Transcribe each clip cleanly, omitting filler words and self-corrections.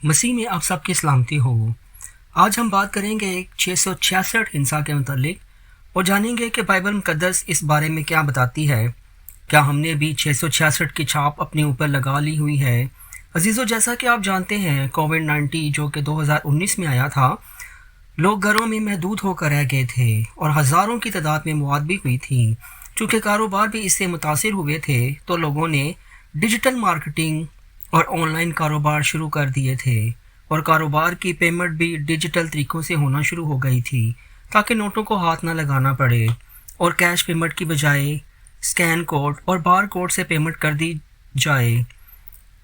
مسیح میں آپ سب کی سلامتی ہو۔ آج ہم بات کریں گے 666 ہنسا کے متعلق اور جانیں گے کہ بائبل مقدس اس بارے میں کیا بتاتی ہے۔ کیا ہم نے بھی 666 کی چھاپ اپنے اوپر لگا لی ہوئی ہے؟ عزیزو، جیسا کہ آپ جانتے ہیں کووڈ-19 جو کہ 2019 میں آیا تھا، لوگ گھروں میں محدود ہو کر رہ گئے تھے اور ہزاروں کی تعداد میں موت بھی ہوئی تھی۔ چونکہ کاروبار بھی اس سے متاثر ہوئے تھے تو لوگوں نے ڈیجیٹل مارکیٹنگ اور آن لائن کاروبار شروع کر دیے تھے، اور کاروبار کی پیمنٹ بھی ڈیجیٹل طریقوں سے ہونا شروع ہو گئی تھی تاکہ نوٹوں کو ہاتھ نہ لگانا پڑے اور کیش پیمنٹ کی بجائے اسکین کوڈ اور بار کوڈ سے پیمنٹ کر دی جائے۔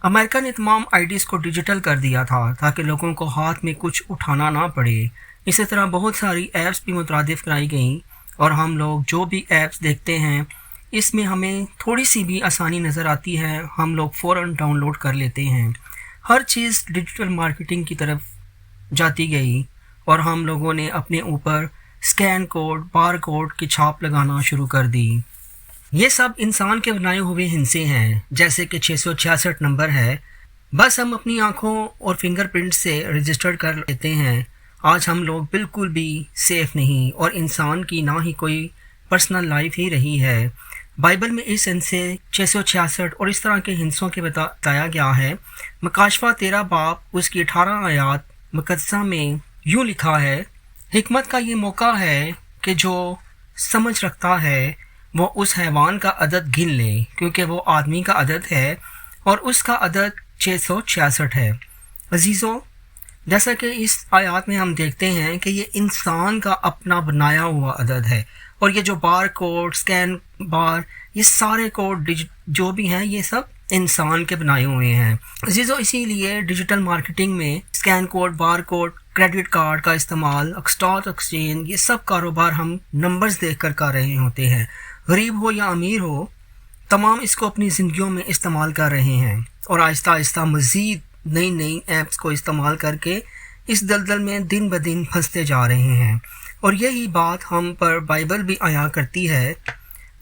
امریکہ نے تمام آئی ڈیز کو ڈیجیٹل کر دیا تھا تاکہ لوگوں کو ہاتھ میں کچھ اٹھانا نہ پڑے۔ اسی طرح بہت ساری ایپس بھی مترادف کرائی گئیں، اور ہم لوگ جو بھی ایپس دیکھتے ہیں اس میں ہمیں تھوڑی سی بھی آسانی نظر آتی ہے، ہم لوگ فوراً ڈاؤن لوڈ کر لیتے ہیں۔ ہر چیز ڈیجیٹل مارکیٹنگ کی طرف جاتی گئی اور ہم لوگوں نے اپنے اوپر اسکین کوڈ، بار کوڈ کی چھاپ لگانا شروع کر دی۔ یہ سب انسان کے بنائے ہوئے ہندسے ہیں، جیسے کہ 666 نمبر ہے، بس ہم اپنی آنکھوں اور فنگر پرنٹ سے رجسٹر کر لیتے ہیں۔ آج ہم لوگ بالکل بھی سیف نہیں، اور انسان کی نہ ہی کوئی پرسنل لائف ہی رہی ہے۔ بائبل میں اس ہندسے 666 اور اس طرح کے ہندسوں کے بتایا گیا ہے۔ مکاشفہ 13 باب اس کی 18 آیات مقدسہ میں یوں لکھا ہے: حکمت کا یہ موقع ہے کہ جو سمجھ رکھتا ہے وہ اس حیوان کا عدد گن لے، کیونکہ وہ آدمی کا عدد ہے اور اس کا عدد 666 ہے۔ عزیزو، جیسا کہ اس آیات میں ہم دیکھتے ہیں کہ یہ انسان کا اپنا بنایا ہوا عدد ہے، اور یہ جو بار کوڈ، اسکین بار، یہ سارے کوڈ جو بھی ہیں یہ سب انسان کے بنائے ہوئے ہیں۔ عزیزو، اسی لیے ڈیجیٹل مارکیٹنگ میں scan code, bar code, credit card کا استعمال، اسٹاک ایکسچینج، یہ سب کاروبار ہم نمبرز دیکھ کر کر رہے ہوتے ہیں۔ غریب ہو یا امیر ہو، تمام اس کو اپنی زندگیوں میں استعمال کر رہے ہیں، اور آہستہ آہستہ مزید نئی ایپس کو استعمال کر کے اس دلدل میں دن بدن پھنستے جا رہے ہیں۔ اور یہی بات ہم پر بائبل بھی آیا کرتی ہے،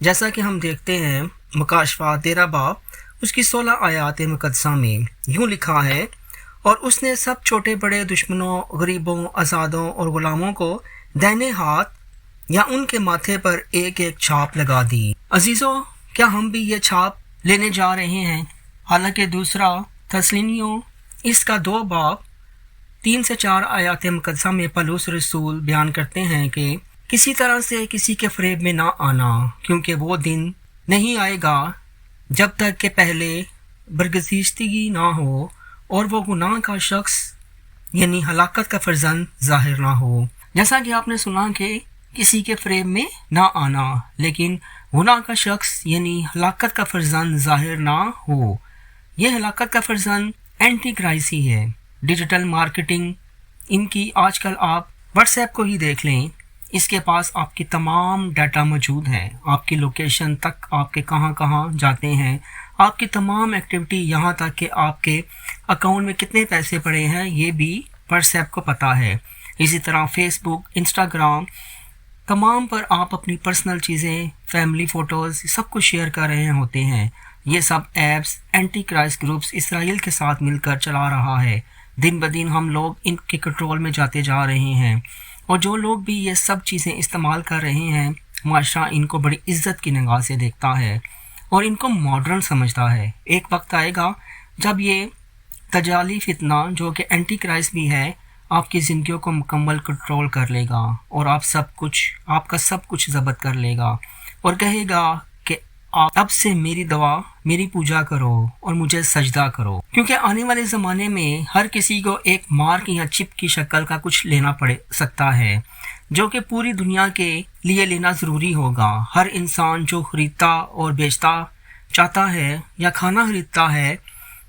جیسا کہ ہم دیکھتے ہیں مکاشفہ 13 باب اس کی 16 آیات مقدسہ میں یوں لکھا ہے: اور اس نے سب چھوٹے بڑے دشمنوں، غریبوں، آزادوں اور غلاموں کو دائنے ہاتھ یا ان کے ماتھے پر ایک ایک چھاپ لگا دی۔ عزیزو، کیا ہم بھی یہ چھاپ لینے جا رہے ہیں؟ حالانکہ دوسرا تسلینیوں اس کا 2 باب 3 سے 4 آیات مقدسہ میں پولس رسول بیان کرتے ہیں کہ کسی طرح سے کسی کے فریب میں نہ آنا، کیونکہ وہ دن نہیں آئے گا جب تک کہ پہلے برگزیشتگی نہ ہو اور وہ گناہ کا شخص یعنی ہلاکت کا فرزند ظاہر نہ ہو۔ جیسا کہ آپ نے سنا کہ کسی کے فریب میں نہ آنا، لیکن گناہ کا شخص یعنی ہلاکت کا فرزند ظاہر نہ ہو۔ یہ ہلاکت کا فرزند اینٹی کرائسٹ ہی ہے۔ ڈیجیٹل مارکیٹنگ ان کی آج کل آپ واٹس ایپ کو ہی دیکھ لیں، اس کے پاس آپ کی تمام ڈیٹا موجود ہے، آپ کی لوکیشن تک، آپ کے کہاں کہاں جاتے ہیں، آپ کی تمام ایکٹیویٹی، یہاں تک کہ آپ کے اکاؤنٹ میں کتنے پیسے پڑے ہیں یہ بھی واٹس ایپ کو پتہ ہے۔ اسی طرح فیس بک، انسٹاگرام، تمام پر آپ اپنی پرسنل چیزیں، فیملی فوٹوز سب کچھ شیئر کر رہے ہوتے ہیں۔ یہ سب ایپس اینٹی کرائسٹ گروپس اسرائیل کے ساتھ مل کر چلا رہا ہے۔ دن بدن ہم لوگ ان کے کنٹرول میں جاتے جا رہے ہیں، اور جو لوگ بھی یہ سب چیزیں استعمال کر رہے ہیں، معاشرہ ان کو بڑی عزت کی نگاہ سے دیکھتا ہے اور ان کو ماڈرن سمجھتا ہے۔ ایک وقت آئے گا جب یہ تجالی فتنہ جو کہ اینٹی کرائسٹ بھی ہے، آپ کی زندگیوں کو مکمل کنٹرول کر لے گا، اور آپ کا سب کچھ ضبط کر لے گا، اور کہے گا کہ آپ اب سے میری دعا، میری پوجا کرو اور مجھے سجدہ کرو۔ کیونکہ آنے والے زمانے میں ہر کسی کو ایک مارک یا چپ کی شکل کا کچھ لینا پڑ سکتا ہے، جو کہ پوری دنیا کے لیے لینا ضروری ہوگا۔ ہر انسان جو خریدتا اور بیچتا چاہتا ہے یا کھانا خریدتا ہے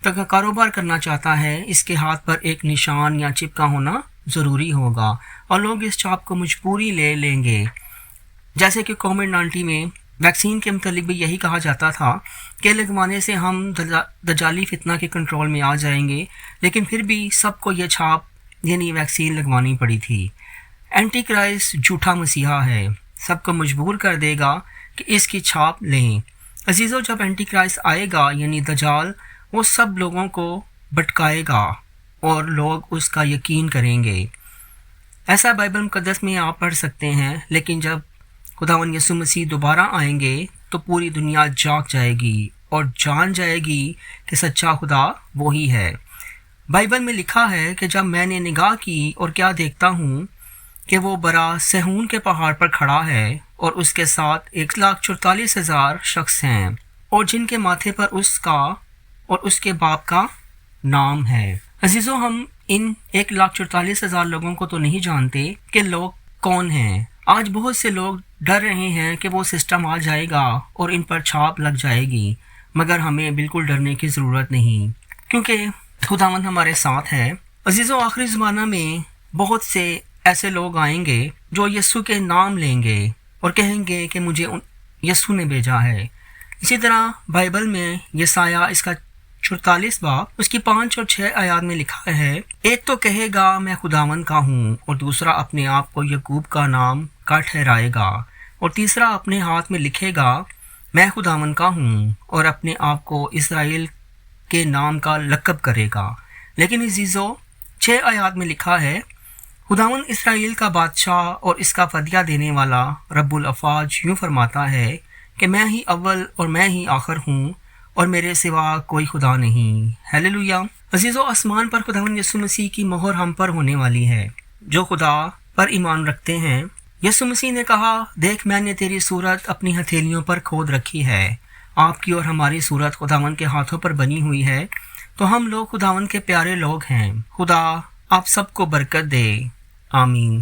تو کاروبار کرنا چاہتا ہے، اس کے ہاتھ پر ایک نشان یا چپ کا ہونا ضروری ہوگا، اور لوگ اس چھاپ کو مجبوری لے لیں گے۔ جیسے کہ کووڈ-19 میں ویکسین کے متعلق بھی یہی کہا جاتا تھا کہ لگوانے سے ہم دجالی فتنہ کے کنٹرول میں آ جائیں گے، لیکن پھر بھی سب کو یہ چھاپ یعنی ویکسین لگوانی پڑی تھی۔ اینٹی کرائسٹ جھوٹا مسیحا ہے، سب کو مجبور کر دے گا کہ اس کی چھاپ لیں۔ عزیزو، جب اینٹی کرائسٹ آئے گا یعنی دجال، وہ سب لوگوں کو بھٹکائے گا اور لوگ اس کا یقین کریں گے۔ ایسا بائبل مقدس میں آپ پڑھ سکتے ہیں، لیکن جب خداوند یسوع مسیح دوبارہ آئیں گے تو پوری دنیا جاگ جائے گی اور جان جائے گی کہ سچا خدا وہی ہے۔ بائبل میں لکھا ہے کہ جب میں نے نگاہ کی اور کیا دیکھتا ہوں کہ وہ برا سہون کے پہاڑ پر کھڑا ہے اور اس کے ساتھ 1,44,000 شخص ہیں، اور جن کے ماتھے پر اس کا اور اس کے باپ کا نام ہے۔ عزیزو، ہم ان 1,44,000 لوگوں کو تو نہیں جانتے کہ لوگ کون ہیں۔ آج بہت سے لوگ ڈر رہے ہیں کہ وہ سسٹم آ جائے گا اور ان پر چھاپ لگ جائے گی، مگر ہمیں بالکل ڈرنے کی ضرورت نہیں، کیونکہ خداوند ہمارے ساتھ ہے۔ عزیزو، آخری زمانہ میں بہت سے ایسے لوگ آئیں گے جو یسوع کے نام لیں گے اور کہیں گے کہ مجھے یسوع نے بھیجا ہے۔ اسی طرح بائبل میں یسایہ اس کا 44 باب اس کی 5 اور 6 آیات میں لکھا ہے، ایک تو کہے گا میں خداوند کا ہوں، اور دوسرا اپنے آپ کو یعقوب کا نام کا ٹھہرائے گا، اور تیسرا اپنے ہاتھ میں لکھے گا میں خداوند کا ہوں، اور اپنے آپ کو اسرائیل کے نام کا لقب کرے گا۔ لیکن عزیزو، 6 آیات میں لکھا ہے، خداوند اسرائیل کا بادشاہ اور اس کا فدیہ دینے والا رب الافواج یوں فرماتا ہے کہ میں ہی اول اور میں ہی آخر ہوں، اور میرے سوا کوئی خدا نہیں۔ ہیلیلویہ۔ عزیزو، آسمان پر خداوند یسوع مسیح کی مہر ہم پر ہونے والی ہے جو خدا پر ایمان رکھتے ہیں۔ یسوع مسیح نے کہا، دیکھ میں نے تیری صورت اپنی ہتھیلیوں پر کھود رکھی ہے۔ آپ کی اور ہماری صورت خداوند کے ہاتھوں پر بنی ہوئی ہے، تو ہم لوگ خداوند کے پیارے لوگ ہیں۔ خدا آپ سب کو برکت دے، آمین۔